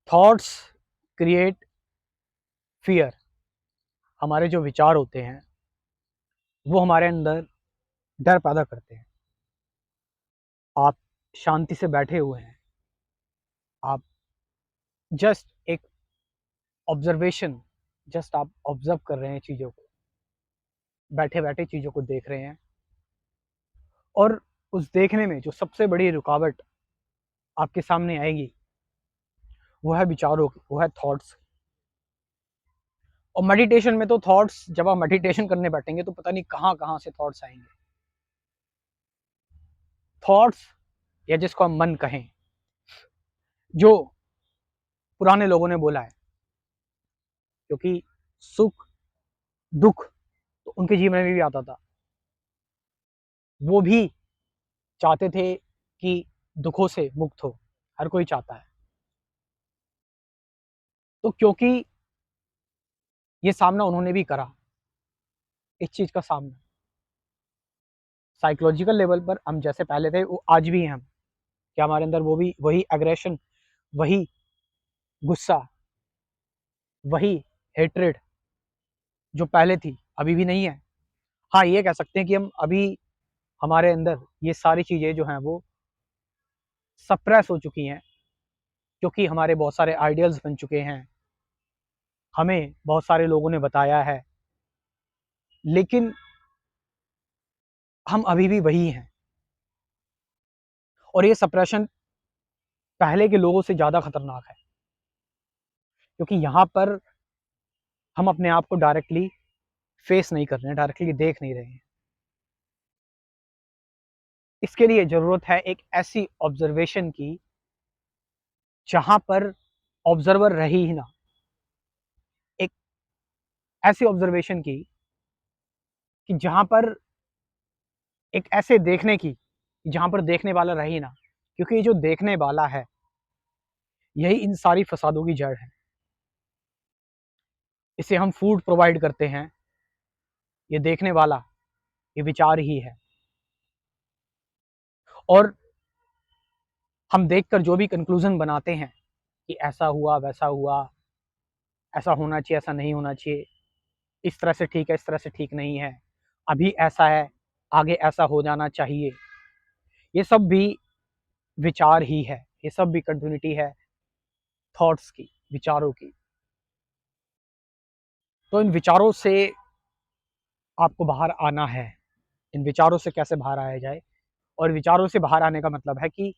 Thoughts create fear. हमारे जो विचार होते हैं वो हमारे अंदर डर पैदा करते हैं। आप शांति से बैठे हुए हैं, आप जस्ट एक ऑब्जर्वेशन, जस्ट आप ऑब्जर्व कर रहे हैं चीज़ों को, बैठे बैठे चीज़ों को देख रहे हैं, और उस देखने में जो सबसे बड़ी रुकावट आपके सामने आएगी वो है विचारों की, वो है थॉट्स। और मेडिटेशन में तो थॉट्स, जब आप मेडिटेशन करने बैठेंगे तो पता नहीं कहाँ कहाँ से थॉट्स आएंगे। थॉट्स, या जिसको हम मन कहें, जो पुराने लोगों ने बोला है, क्योंकि सुख दुख तो उनके जीवन में भी आता था। वो भी चाहते थे कि दुखों से मुक्त हो, हर कोई चाहता है। तो क्योंकि ये सामना उन्होंने भी करा, इस चीज़ का सामना साइकोलॉजिकल लेवल पर हम जैसे पहले थे वो आज भी हैं हम, क्या हमारे अंदर वो भी वही एग्रेशन, वही गुस्सा, वही हेट्रेड जो पहले थी अभी भी नहीं है। हाँ, ये कह सकते हैं कि हम अभी, हमारे अंदर ये सारी चीज़ें जो हैं वो सप्रेस हो चुकी हैं, क्योंकि हमारे बहुत सारे आइडियल्स बन चुके हैं, हमें बहुत सारे लोगों ने बताया है, लेकिन हम अभी भी वही हैं। और ये सप्रेशन पहले के लोगों से ज़्यादा खतरनाक है, क्योंकि यहाँ पर हम अपने आप को डायरेक्टली फेस नहीं कर रहे हैं, डायरेक्टली देख नहीं रहे हैं। इसके लिए ज़रूरत है एक ऐसी ऑब्जर्वेशन की जहाँ पर ऑब्जर्वर रहे ही ना, एक ऐसी ऑब्जर्वेशन की कि जहाँ पर, एक ऐसे देखने की जहाँ पर देखने वाला रहे ही ना, क्योंकि ये जो देखने वाला है यही इन सारी फसादों की जड़ है। इसे हम फूड प्रोवाइड करते हैं, ये देखने वाला, ये विचार ही है। और हम देखकर जो भी कंक्लूजन बनाते हैं कि ऐसा हुआ वैसा हुआ, ऐसा होना चाहिए ऐसा नहीं होना चाहिए, इस तरह से ठीक है इस तरह से ठीक नहीं है, अभी ऐसा है आगे ऐसा हो जाना चाहिए, ये सब भी विचार ही है, ये सब भी कंटिन्यूटी है थॉट्स की, विचारों की। तो इन विचारों से आपको बाहर आना है। इन विचारों से कैसे बाहर आया जाए? और विचारों से बाहर आने का मतलब है कि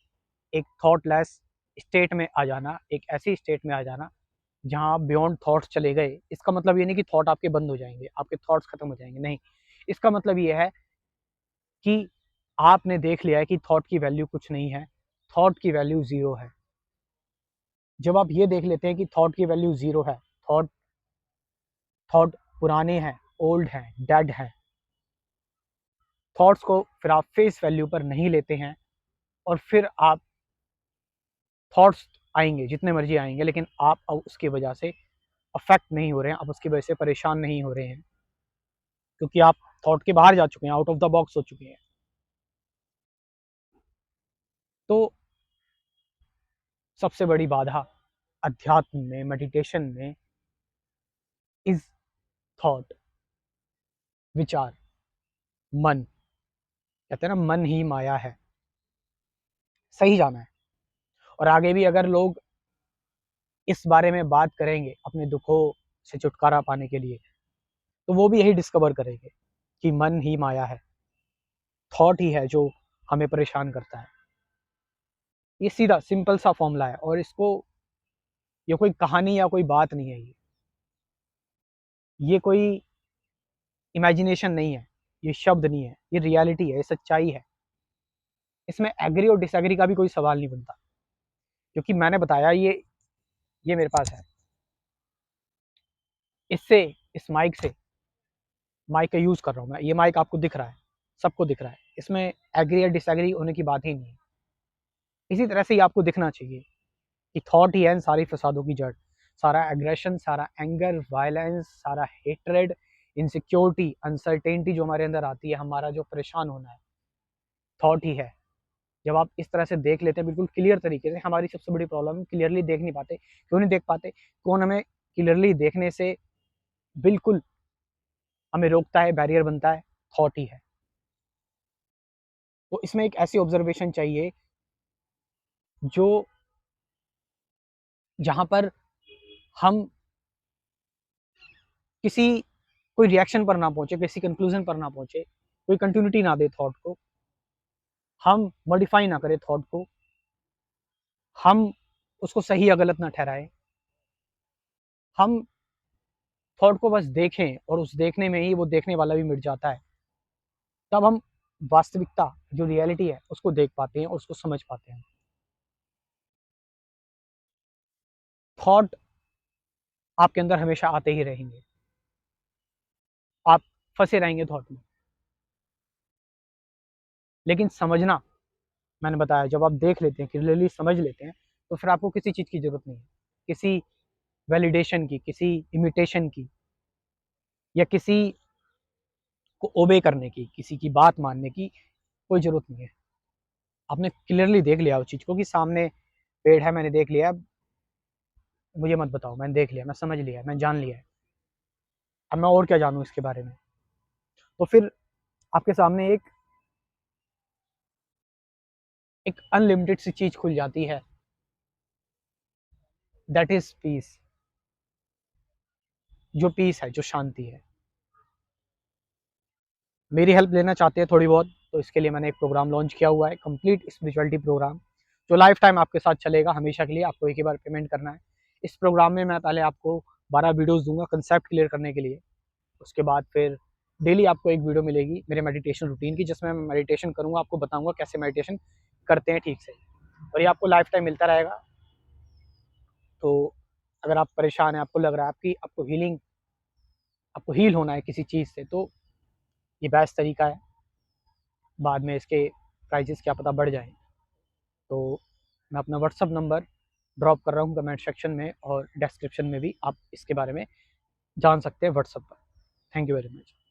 एक थॉटलेस स्टेट में आ जाना, एक ऐसी स्टेट में आ जाना जहाँ आप बियॉन्ड थॉट्स चले गए। इसका मतलब ये नहीं कि थॉट आपके बंद हो जाएंगे, आपके थॉट्स खत्म हो जाएंगे, नहीं। इसका मतलब ये है कि आपने देख लिया है कि थॉट की वैल्यू कुछ नहीं है, थॉट की वैल्यू ज़ीरो है। जब आप ये देख लेते हैं कि थॉट की वैल्यू ज़ीरो है, थॉट थॉट पुराने हैं, ओल्ड हैं, डेड हैं, थॉट्स को फिर आप फेस वैल्यू पर नहीं लेते हैं, और फिर आप, थॉट्स आएंगे जितने मर्जी आएंगे, लेकिन आप अब उसकी वजह से अफेक्ट नहीं हो रहे हैं, आप उसकी वजह से परेशान नहीं हो रहे हैं, क्योंकि आप थॉट के बाहर जा चुके हैं, आउट ऑफ द बॉक्स हो चुके हैं। तो सबसे बड़ी बाधा अध्यात्म में, मेडिटेशन में, इज थॉट, विचार, मन। कहते हैं ना, मन ही माया है। सही जाना है। और आगे भी अगर लोग इस बारे में बात करेंगे अपने दुखों से छुटकारा पाने के लिए, तो वो भी यही डिस्कवर करेंगे कि मन ही माया है, थॉट ही है जो हमें परेशान करता है। ये सीधा सिंपल सा फॉर्मूला है, और इसको, ये कोई कहानी या कोई बात नहीं है, ये कोई इमेजिनेशन नहीं है, ये शब्द नहीं है, ये रियलिटी है, ये सच्चाई है। इसमें एग्री और डिसएग्री का भी कोई सवाल नहीं बनता, क्योंकि मैंने बताया ये मेरे पास है। इससे, इस माइक से, माइक का यूज़ कर रहा हूँ मैं, ये माइक आपको दिख रहा है, सबको दिख रहा है, इसमें एग्री या डिसएग्री होने की बात ही नहीं है। इसी तरह से ही आपको दिखना चाहिए कि थॉट ही है इन सारी फसादों की जड़। सारा एग्रेशन, सारा एंगर, वायलेंस, सारा हेट्रेड, इनसिक्योरिटी, अनसर्टेनिटी जो हमारे अंदर आती है, हमारा जो परेशान होना है, थॉट ही है। जब आप इस तरह से देख लेते हैं बिल्कुल क्लियर तरीके से, हमारी सबसे बड़ी प्रॉब्लम क्लियरली देख नहीं पाते। क्यों नहीं देख पाते? कौन हमें क्लियरली देखने से बिल्कुल हमें रोकता है, बैरियर बनता है? थॉट ही है। तो इसमें एक ऐसी ऑब्जर्वेशन चाहिए जो जहाँ पर हम किसी कोई रिएक्शन पर ना पहुँचे, किसी कंक्लूज़न पर ना पहुँचे, कोई कंटिन्यूटी ना दे थॉट को, हम मॉडिफ़ाई ना करें थॉट को, हम उसको सही या गलत ना ठहराएँ, हम थॉट को बस देखें और उस देखने में ही वो देखने वाला भी मिट जाता है। तब हम वास्तविकता जो रियलिटी है उसको देख पाते हैं और उसको समझ पाते हैं। थॉट आपके अंदर हमेशा आते ही रहेंगे। आप फँसे रहेंगे थॉट में। लेकिन समझना, मैंने बताया जब आप देख लेते हैं, क्लियरली समझ लेते हैं, तो फिर आपको किसी चीज़ की ज़रूरत नहीं है। किसी वैलिडेशन की, किसी इमिटेशन की या किसी को ओबे करने की, किसी की बात मानने की कोई ज़रूरत नहीं है। आपने क्लियरली देख लिया उस चीज़ को कि सामने पेड़ है, मैंने देख लिया, मुझे मत बताओ, मैंने देख लिया, मैं समझ लिया, मैं जान लिया है। अब मैं और क्या जानूँ इसके बारे में? तो फिर आपके सामने एक अनलिमिटेड सी चीज़ खुल जाती है, दैट इज़ पीस। जो पीस है, जो शांति है। मेरी हेल्प लेना चाहते हैं थोड़ी बहुत, तो इसके लिए मैंने एक प्रोग्राम लॉन्च किया हुआ है, कंप्लीट स्पिरिचुअलिटी प्रोग्राम, जो लाइफ टाइम आपके साथ चलेगा, हमेशा के लिए। आपको एक ही बार पेमेंट करना है। इस प्रोग्राम में मैं पहले आपको 12 वीडियोस दूंगा कंसेप्ट क्लियर करने के लिए। उसके बाद फिर डेली आपको एक वीडियो मिलेगी मेरे मेडिटेशन रूटीन की, जिसमें मैं मेडिटेशन करूँगा, आपको बताऊँगा कैसे मेडिटेशन करते हैं ठीक से, और ये आपको लाइफ टाइम मिलता रहेगा। तो अगर आप परेशान हैं, आपको लग रहा है आपको हील होना है किसी चीज़ से, तो ये बेस्ट तरीका है। बाद में इसके प्राइजेस क्या पता बढ़ जाएँ। तो मैं अपना व्हाट्सअप नंबर ड्रॉप कर रहा हूँ कमेंट सेक्शन में, और डिस्क्रिप्शन में भी आप इसके बारे में जान सकते हैं व्हाट्सअप पर। Thank you very much.